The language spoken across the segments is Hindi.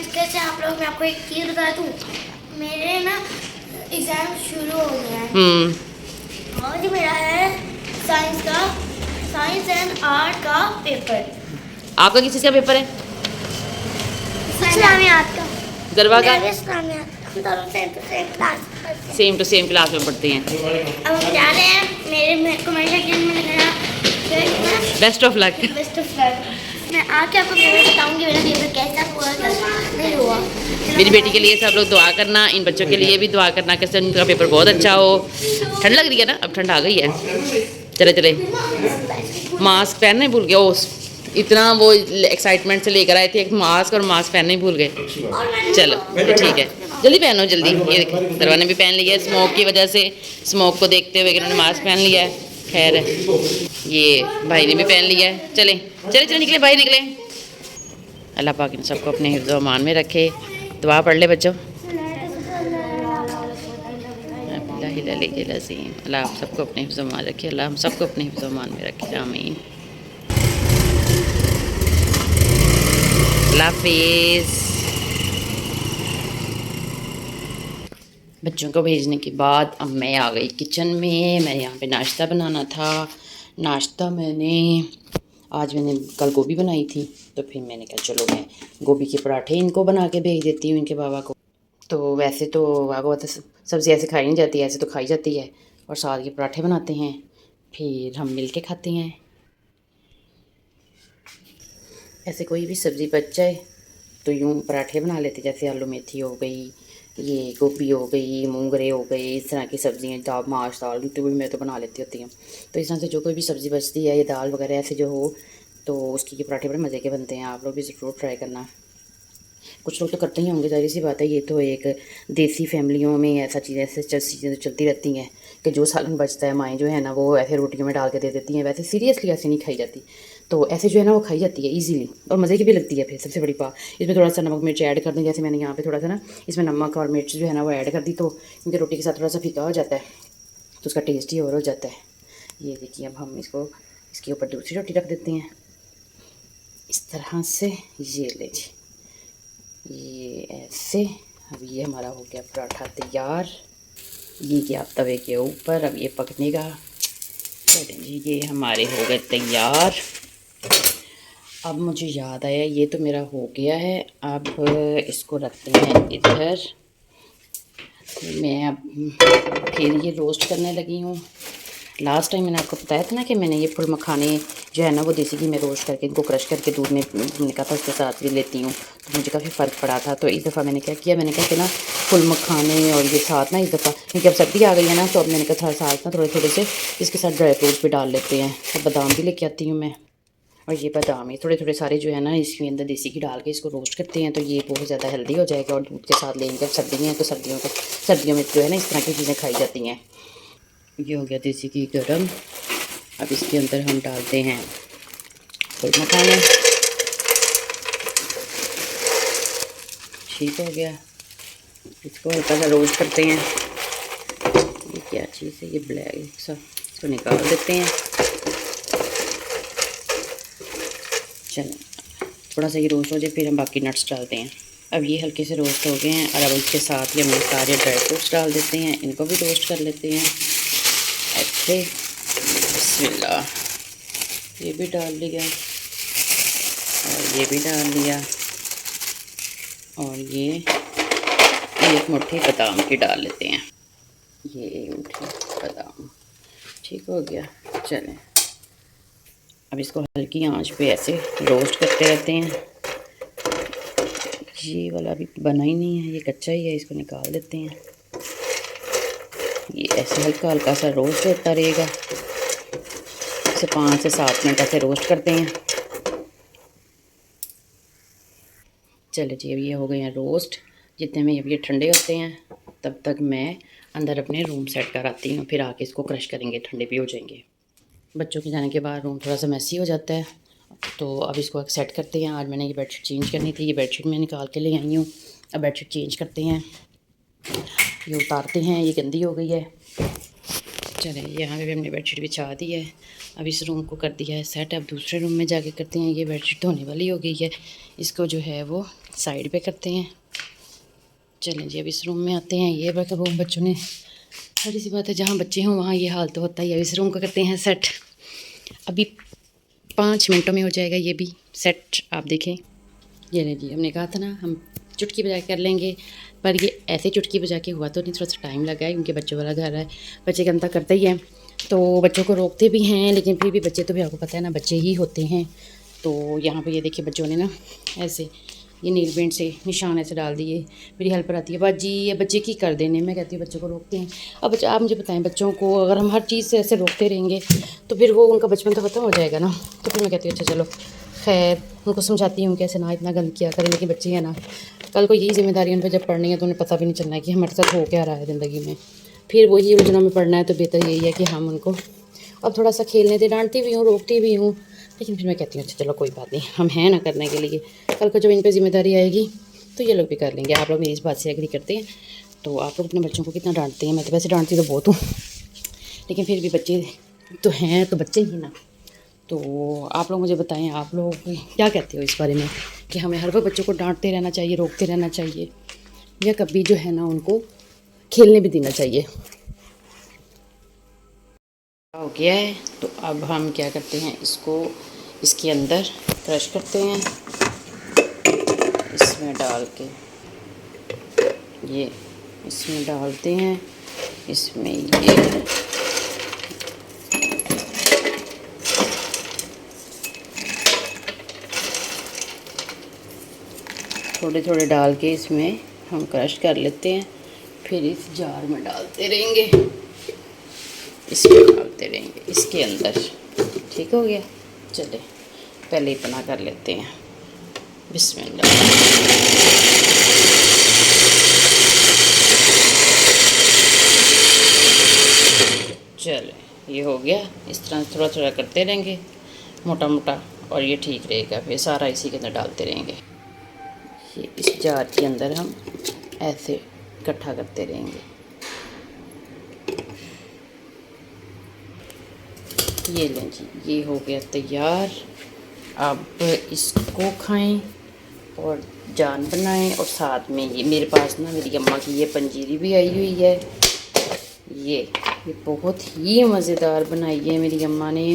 फ्रेंड्स, कैसे आप लोग? मैं आपको एक चीज़ बता दूँ, मेरे ना एग्ज़ाम शुरू हो गया है। आज मेरा है साइंस एंड आर्ट का पेपर। आपका किस चीज़ का पेपर है? इस्लामियात का। गरबा का? इस्लामियात। हम दोनों सेम टू सेम क्लास में पढ़ते हैं। अब हम जा रहे हैं। मेरे कमेंट सेक्शन में लिखना best of luck. Best of luck. मैं आके आपको पेपर बताऊंगी मेरा पेपर कैसा हुआ कैसा नहीं हुआ। मेरी बेटी के लिए सब लोग दुआ करना, इन बच्चों के लिए भी दुआ करना कि उनका पेपर बहुत अच्छा हो। ठंड लग रही है ना? अब ठंड आ गई है। चले चले। मास्क पहनने भूल गए। ओ इतना वो एक्साइटमेंट से लेकर आए थे एक मास्क, और मास्क पहनने ही भूल गए। चलो ठीक है, जल्दी पहनो जल्दी। ये देखो दरवाजा ने भी पहन लिया है। स्मोक की वजह से, स्मोक को देखते हुए इन्होंने मास्क पहन लिया है। खैर है, ये भाई ने भी पहन लिया है। चले चले चले निकले भाई निकले। अल्लाह पाक इन सबको अपने हिफ्ज़ व अमान में रखे। दुआ पढ़ ले बच्चों। अल्लाह आप सबको अपने हिफ्ज़ व अमान रखे। अल्लाह हम सबको अपने हिफ्ज़ व अमान में रखे। आमीन। अल्लाह हाफिज़। बच्चों को भेजने के बाद अब मैं आ गई किचन में। मैं यहाँ पे नाश्ता बनाना था। नाश्ता मैंने कल गोभी बनाई थी, तो फिर मैंने कहा चलो मैं गोभी के पराठे इनको बना के भेज देती हूँ इनके बाबा को। तो वैसे तो बाबा तो सब्ज़ी ऐसे खाई नहीं जाती, ऐसे तो खाई जाती है, और साथ के पराठे बनाते हैं, फिर हम मिल के खाते हैं। ऐसे कोई भी सब्ज़ी बच जाए तो यूँ पराठे बना लेते, जैसे आलू मेथी हो गई, ये गोभी हो गई, मूंगरे हो गए, इस तरह की सब्ज़ियाँ, दाल माश दाल तो भी मैं तो बना लेती होती हूँ। तो इस तरह से जो कोई भी सब्ज़ी बचती है, ये दाल वगैरह ऐसे जो हो, तो उसकी ये पराठे बड़े मज़े के बनते हैं। आप लोग भी ज़रूर ट्राई करना। कुछ लोग तो करते ही होंगे, जाहिर सी बात है, ये तो एक देसी फैमिलियों में ऐसा ऐसे चीज़ें चलती रहती हैं कि जो सालन बचता है माएँ जो है ना वो ऐसे रोटियों में डाल के दे देती हैं। वैसे सीरियसली ऐसे नहीं खाई जाती, तो ऐसे जो है ना वो खाई जाती है ईजीली, और मज़े की भी लगती है। फिर सबसे बड़ी बात, इसमें थोड़ा सा नमक मिर्च ऐड कर दें, जैसे मैंने यहाँ पे थोड़ा सा ना इसमें नमक और मिर्च जो है ना वो ऐड कर दी, तो क्योंकि रोटी के साथ थोड़ा सा फीका हो जाता है तो उसका टेस्ट ही और हो जाता है। ये देखिए, अब हम इसको इसके ऊपर दूसरी रोटी रख देते हैं इस तरह से। ये ले जी, ये ऐसे। अब ये हमारा हो गया पराठा तैयार। ये गया तवे के ऊपर, अब ये पकने का। चलें जी, ये हमारे हो गए तैयार। अब मुझे याद आया, ये तो मेरा हो गया है। अब इसको रखते हैं इधर। मैं अब फिर ये रोस्ट करने लगी हूँ। लास्ट टाइम मैंने आपको बताया था ना कि मैंने ये फुल मखाने जो है ना वो देसी घी में रोस्ट करके इनको क्रश करके दूध में निकाला था, उसके साथ भी लेती हूँ, तो मुझे काफ़ी फ़र्क पड़ा था। तो इस दफ़ा मैंने क्या किया, मैंने कहा कि ना फुल मखाने और ये साथ ना इस दफ़ा, क्योंकि अब सर्दी आ गई है ना, तो अब मैंने कहा थोड़ा साथ ना थोड़े थोड़े से इसके साथ ड्राई फ्रूट्स भी डाल लेते हैं। तो बादाम भी लेके आती हूँ मैं, और ये बादाम ही थोड़े थोड़े सारे जो है ना इसके अंदर देसी घी डाल के इसको रोस्ट करते हैं, तो ये बहुत ज़्यादा हेल्दी हो जाएगा। और दूध के साथ लेंगे। अब सर्दी है तो सर्दियों में जो है ना इस तरह की चीज़ें खाई जाती हैं। ये हो गया देसी घी गर्म। अब इसके अंदर हम डालते हैं फुल मखाने। ठीक हो गया, इसको हल्का सा रोस्ट करते हैं। ये क्या चीज़ है, ये ब्लैक सा, इसको निकाल देते हैं। चलो थोड़ा सा ये रोस्ट हो जाए फिर हम बाकी नट्स डालते हैं। अब ये हल्के से रोस्ट हो गए हैं, और अब इसके साथ ही हम सारे ड्राई फ्रूट्स डाल देते हैं, इनको भी रोस्ट कर लेते हैं ऐसे। बिस्मिल्लाह, ये भी डाल लिया, और ये भी डाल लिया, और ये एक मुट्ठी बादाम की डाल लेते हैं। ये एक मुट्ठी बादाम, ठीक हो गया। चलें अब इसको हल्की आंच पे ऐसे रोस्ट करते रहते हैं। ये वाला अभी बना ही नहीं है, ये कच्चा ही है, इसको निकाल देते हैं। ये ऐसे हल्का हल्का सा रोस्ट होता रहेगा, इसे 5 से 7 मिनट ऐसे रोस्ट करते हैं। चलो जी, अब ये हो गए हैं रोस्ट। जितने में अब ये ठंडे होते हैं तब तक मैं अंदर अपने रूम सेट कर आती हूँ, फिर आके इसको क्रश करेंगे, ठंडे भी हो जाएंगे। बच्चों के जाने के बाद रूम थोड़ा सा मैसी हो जाता है, तो अब इसको सेट करते हैं। आज मैंने ये बेडशीट चेंज करनी थी, ये बेडशीट मैं निकाल के ले आई हूँ। अब बेडशीट चेंज करते हैं, ये उतारते हैं, ये गंदी हो गई है। चलें, यहाँ पे भी हमने बेडशीट बिछा दी है। अब इस रूम को कर दिया है सेट। अब दूसरे रूम में जाके करते हैं। ये बेडशीट धोने वाली हो गई है, इसको जो है वो साइड पे करते हैं। चलें जी, अब इस रूम में आते हैं। ये रूम बच्चों ने, थोड़ी सी बात है, जहाँ बच्चे हों वहाँ ये हाल तो होता ही है। इस रूम को करते हैं सेट। अभी 5 मिनटों में हो जाएगा ये भी सेट, आप देखें। ये नहीं जी, हमने कहा था ना हम चुटकी बजा कर लेंगे, पर ये ऐसे चुटकी बजा के हुआ तो नहीं, थोड़ा सा टाइम लगा है क्योंकि बच्चों वाला घर है, बच्चे गंदा करते ही हैं, तो बच्चों को रोकते भी हैं, लेकिन फिर भी बच्चे तो भी आपको पता है ना, बच्चे ही होते हैं। तो यहाँ पे ये देखिए बच्चों ने ना ऐसे ये नील पेंट से निशान ऐसे डाल दिए। मेरी हेल्पर आती है, बाजी ये बच्चे की कर देने, मैं कहती हूँ बच्चों को रोकते हैं। अब बच्चा, आप मुझे बताएं, बच्चों को अगर हम हर चीज़ से ऐसे रोकते रहेंगे तो फिर वो उनका बचपन तो ख़त्म हो जाएगा ना। तो फिर मैं कहती हूँ अच्छा चलो खैर, उनको समझाती हूँ कैसे ना इतना गंद किया करें, लेकिन बच्चे हैं ना, कल को यही जिम्मेदारी उन पर जब पढ़नी है तो उन्हें पता भी नहीं चलना है कि हमारे साथ हो क्या रहा है ज़िंदगी में। फिर वही उलझनों में पढ़ना है, तो बेहतर यही है कि हम उनको अब थोड़ा सा खेलने दें। डांटती भी हूँ, रोकती भी हूँ, लेकिन फिर मैं कहती हूँ अच्छा चलो कोई बात नहीं, हम हैं ना करने के लिए। कल को जब इन पर जिम्मेदारी आएगी तो ये लोग भी कर लेंगे। आप लोग मेरी इस बात से एग्री करते हैं? तो आप लोग अपने बच्चों को कितना डांटते हैं? मैं तो वैसे डांटती तो बहुत हूँ, लेकिन फिर भी बच्चे तो हैं, तो बच्चे ही ना। तो आप लोग मुझे बताएं, आप लोग क्या कहते हो इस बारे में कि हमें हर वक्त बच्चों को डांटते रहना चाहिए, रोकते रहना चाहिए, या कभी जो है ना उनको खेलने भी देना चाहिए? हो गया है, तो अब हम क्या करते हैं, इसको इसके अंदर क्रश करते हैं, इसमें डाल के ये इसमें डालते हैं, इसमें ये थोड़े थोड़े डाल के इसमें हम क्रश कर लेते हैं, फिर इस जार में डालते रहेंगे, इसमें डालते रहेंगे इसके अंदर। ठीक हो गया, चले पहले इतना कर लेते हैं, बिस्मिल्लाह। चले ये हो गया, इस तरह थोड़ा थोड़ा करते रहेंगे मोटा मोटा, और ये ठीक रहेगा। फिर सारा इसी के अंदर डालते रहेंगे, ये इस जार के अंदर हम ऐसे इकट्ठा करते रहेंगे। ये लें जी, ये हो गया तैयार। अब इसको खाएं और जान बनाएं, और साथ में ये मेरे पास ना मेरी अम्मा की ये पंजीरी भी आई हुई है। ये बहुत ही मज़ेदार बनाई है मेरी अम्मा ने,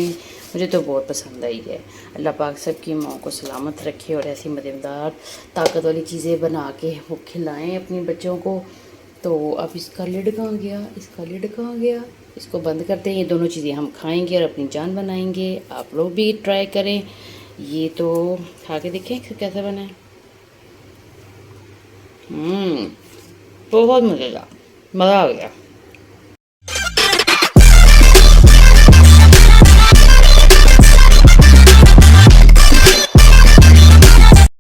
मुझे तो बहुत पसंद आई है। अल्लाह पाक सबकी माँ को सलामत रखे और ऐसी मज़ेदार ताकत वाली चीज़ें बना के वो खिलाएं अपने बच्चों को। तो अब इसका लिड कहाँ गया, इसका लिड कहाँ गया, इसको बंद करते हैं। ये दोनों चीज़ें हम खाएंगे और अपनी जान बनाएंगे। आप लोग भी ट्राई करें, ये तो खा के देखें कैसा बना है। बहुत मज़ेदार, मज़ा आ गया।